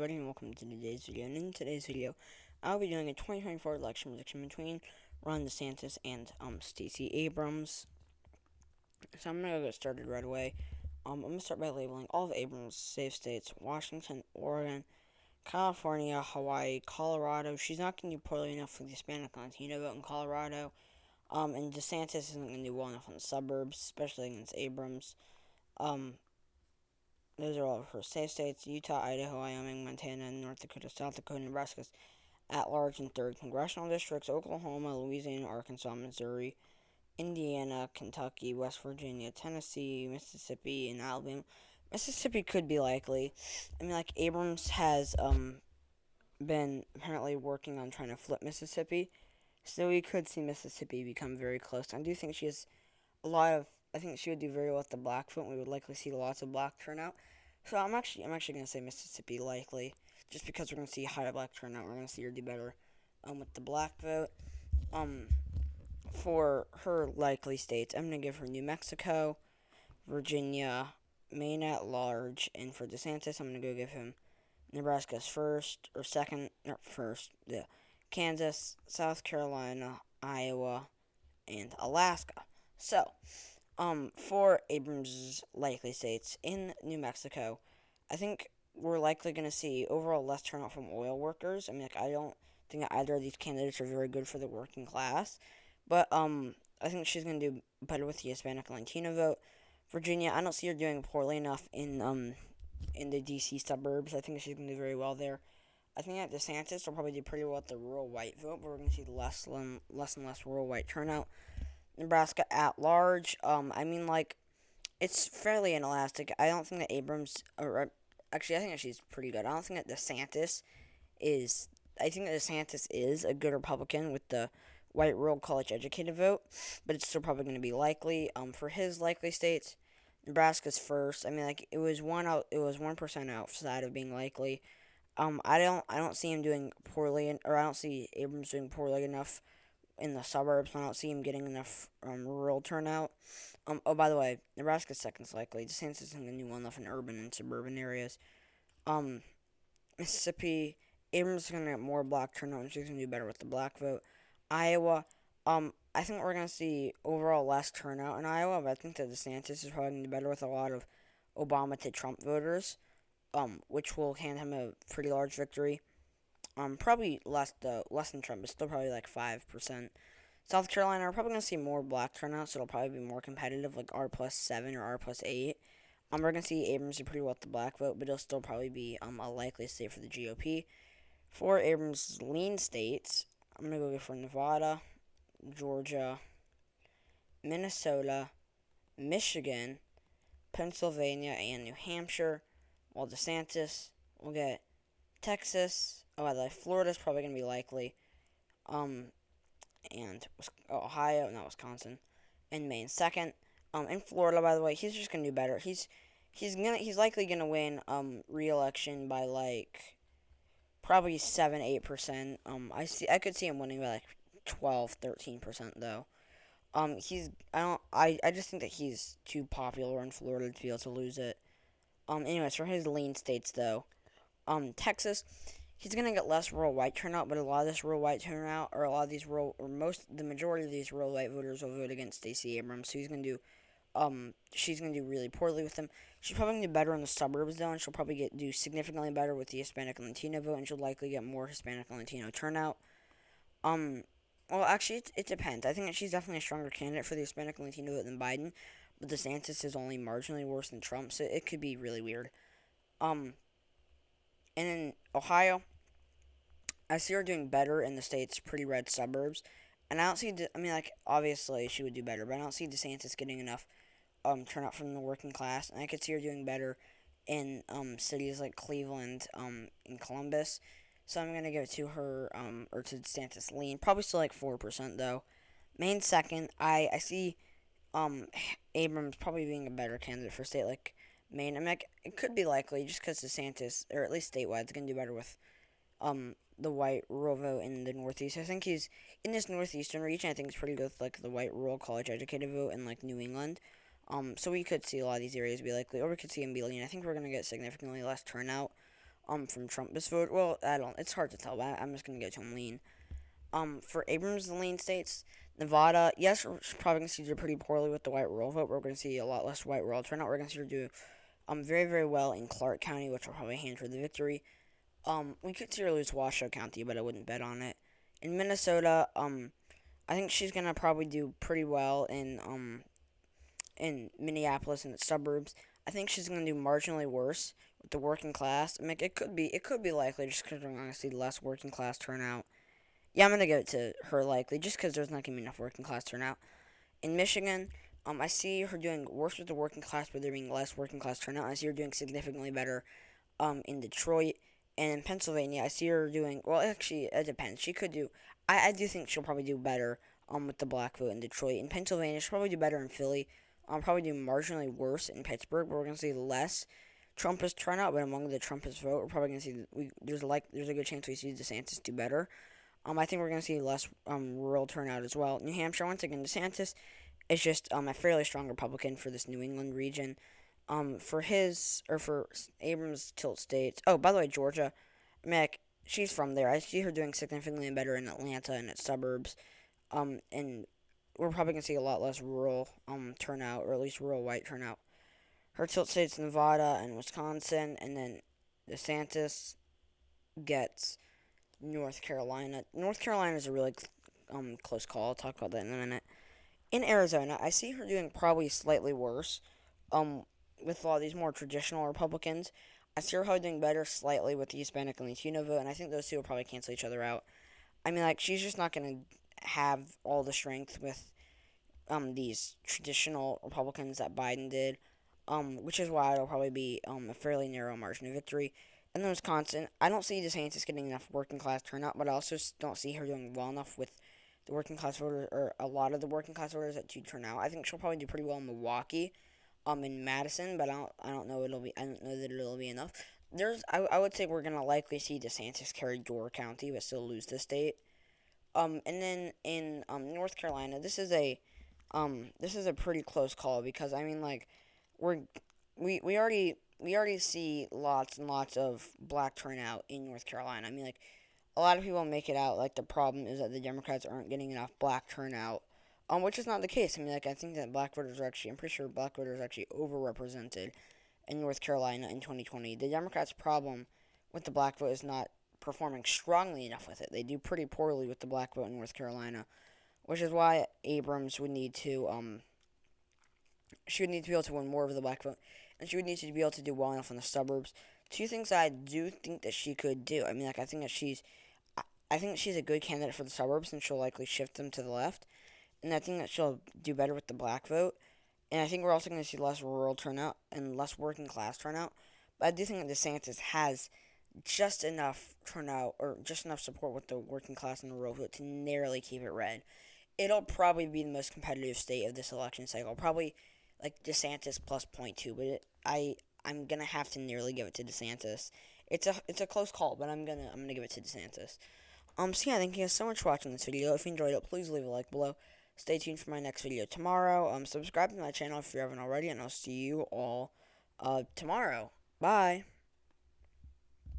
Everybody, and welcome to today's video. And in today's video, I'll be doing a 2024 election prediction between Ron DeSantis and Stacey Abrams. So I'm gonna get started right away. I'm gonna start by labeling all of Abrams' safe states: Washington, Oregon, California, Hawaii, Colorado. She's not gonna do poorly enough for the Hispanic and Latino vote in Colorado. And DeSantis isn't gonna do well enough in the suburbs, especially against Abrams. Um, Those are all of her safe states: Utah, Idaho, Wyoming, Montana, North Dakota, South Dakota, Nebraska, at-large and 3rd congressional districts: Oklahoma, Louisiana, Arkansas, Missouri, Indiana, Kentucky, West Virginia, Tennessee, Mississippi, and Alabama. Mississippi could be likely. Abrams has been apparently working on trying to flip Mississippi, so we could see Mississippi become very close. I do think she has a lot of. I think she would do very well with the black vote. We would likely see lots of black turnout. So I'm actually gonna say Mississippi likely, just because we're gonna see higher black turnout. We're gonna see her do better with the black vote. Um, for her likely states, I'm gonna give her New Mexico, Virginia, Maine at large, and for DeSantis, I'm gonna go give him Nebraska's first or second, or first, yeah, Kansas, South Carolina, Iowa, and Alaska. So, for Abrams' likely states in New Mexico, I think we're likely going to see overall less turnout from oil workers. I don't think either of these candidates are very good for the working class, but I think she's going to do better with the Hispanic and Latino vote. Virginia, I don't see her doing poorly enough in the D.C. suburbs. I think she's going to do very well there. I think that DeSantis will probably do pretty well with the rural white vote, but we're going to see less and less rural white turnout. Nebraska at large. It's fairly inelastic. I don't think that Abrams, or actually, I think that she's pretty good. I don't think that DeSantis is. I think that DeSantis is a good Republican with the white rural college educated vote, but it's still probably going to be likely. For his likely states, Nebraska's first. It was 1% outside of being likely. I don't see him doing poorly, or I don't see Abrams doing poorly enough in the suburbs. I don't see him getting enough rural turnout. By the way, Nebraska's second's likely. DeSantis isn't going to do well enough in urban and suburban areas. Um, Mississippi, Abrams is going to get more black turnout, and she's going to do better with the black vote. Iowa, I think we're going to see overall less turnout in Iowa, but I think that DeSantis is probably going to do better with a lot of Obama to Trump voters, which will hand him a pretty large victory. Probably less than Trump, but still probably like 5%. South Carolina, we're probably gonna see more black turnout, so it'll probably be more competitive, like R+7 or R+8. We're gonna see Abrams do pretty well with the black vote, but it'll still probably be a likely state for the GOP. For Abrams' lean states, I'm gonna go for Nevada, Georgia, Minnesota, Michigan, Pennsylvania, and New Hampshire. While DeSantis will get Texas. Oh, by the way, Florida's probably gonna be likely. And Ohio, not Wisconsin, and Maine second. In Florida, by the way, he's just gonna do better. He's likely gonna win re-election by like probably 7-8%. I could see him winning by like 12-13% though. I just think that he's too popular in Florida to be able to lose it. Anyways, for his lean states though, Texas, he's gonna get less rural white turnout, but a lot of this rural white turnout, or a lot of these the majority of these rural white voters will vote against Stacey Abrams. So she's gonna do really poorly with them. She's probably gonna do better in the suburbs though, and she'll probably do significantly better with the Hispanic and Latino vote, and she'll likely get more Hispanic and Latino turnout. Well, actually, it depends. I think that she's definitely a stronger candidate for the Hispanic and Latino vote than Biden, but DeSantis is only marginally worse than Trump, so it could be really weird. And in Ohio, I see her doing better in the state's pretty red suburbs. And I don't see, obviously she would do better, but I don't see DeSantis getting enough turnout from the working class. And I could see her doing better in cities like Cleveland and Columbus. So I'm going to give it to her, or to DeSantis lean. Probably still like 4%, though. Maine second, I see Abrams probably being a better candidate for a state like Maine. It could be likely just because DeSantis, or at least statewide, is going to do better with the white rural vote in the Northeast. I think he's in this northeastern region. I think it's pretty good with like the white rural college educated vote in like New England. So we could see a lot of these areas be likely, or we could see him be lean. I think we're going to get significantly less turnout from Trump's vote. Well, I don't. It's hard to tell, but I'm just gonna go to him lean. For Abrams, the lean states, Nevada, yes, we're probably gonna see her pretty poorly with the white rural vote. We're gonna see a lot less white rural turnout. We're gonna see her do very very well in Clark County, which will probably hand her the victory. We could see her lose Washoe County, but I wouldn't bet on it. In Minnesota, I think she's gonna probably do pretty well in Minneapolis and its suburbs. I think she's gonna do marginally worse with the working class. I mean, it could be likely just because we're gonna see less working class turnout. Yeah, I'm gonna give it to her likely, just because there's not gonna be enough working class turnout. In Michigan, I see her doing worse with the working class, but there being less working class turnout. I see her doing significantly better, in Detroit. And in Pennsylvania, I see her doing well. Actually, it depends. She could do. I do think she'll probably do better with the black vote in Detroit. In Pennsylvania, she'll probably do better in Philly. Probably do marginally worse in Pittsburgh, but we're gonna see less Trumpist turnout. But among the Trumpist vote, we're probably gonna see there's a good chance we see DeSantis do better. I think we're gonna see less rural turnout as well. New Hampshire, once again, DeSantis is just a fairly strong Republican for this New England region. For Abrams tilt states. Oh, by the way, Georgia, Mac, she's from there. I see her doing significantly better in Atlanta and its suburbs. And we're probably gonna see a lot less rural turnout, or at least rural white turnout. Her tilt states Nevada and Wisconsin, and then DeSantis gets North Carolina. North Carolina is a really close call. I'll talk about that in a minute. In Arizona, I see her doing probably slightly worse. With a lot of these more traditional Republicans, I see her probably doing better slightly with the Hispanic and Latino vote, and I think those two will probably cancel each other out. I mean, like, she's just not gonna have all the strength with these traditional Republicans that Biden did, which is why it'll probably be a fairly narrow margin of victory. And then Wisconsin, I don't see DeSantis getting enough working class turnout, but I also don't see her doing well enough with the working class voters, or a lot of the working class voters that do turn out. I think she'll probably do pretty well in Milwaukee, in Madison, but I don't know that it'll be enough. I would say we're gonna likely see DeSantis carry Door County, but still lose the state. And then in North Carolina, this is a pretty close call, because I mean, like, we're we already see lots and lots of black turnout in North Carolina. I mean, like, a lot of people make it out like the problem is that the Democrats aren't getting enough black turnout, which is not the case. I mean, like, I think that I'm pretty sure black voters are actually overrepresented in North Carolina in 2020. The Democrats' problem with the black vote is not performing strongly enough with it. They do pretty poorly with the black vote in North Carolina, which is why Abrams would need to she would need to be able to win more of the black vote, and she would need to be able to do well enough in the suburbs. Two things I do think that she could do. I mean, like, I think she's a good candidate for the suburbs, and she'll likely shift them to the left. And I think that she'll do better with the black vote. And I think we're also going to see less rural turnout and less working class turnout. But I do think that DeSantis has just enough turnout, or just enough support with the working class and the rural vote to narrowly keep it red. It'll probably be the most competitive state of this election cycle. Probably like DeSantis plus .2, but I'm gonna have to nearly give it to DeSantis. It's a close call, but I'm gonna give it to DeSantis. So yeah, thank you guys so much for watching this video. If you enjoyed it, please leave a like below. Stay tuned for my next video tomorrow. Subscribe to my channel if you haven't already, and I'll see you all tomorrow. Bye.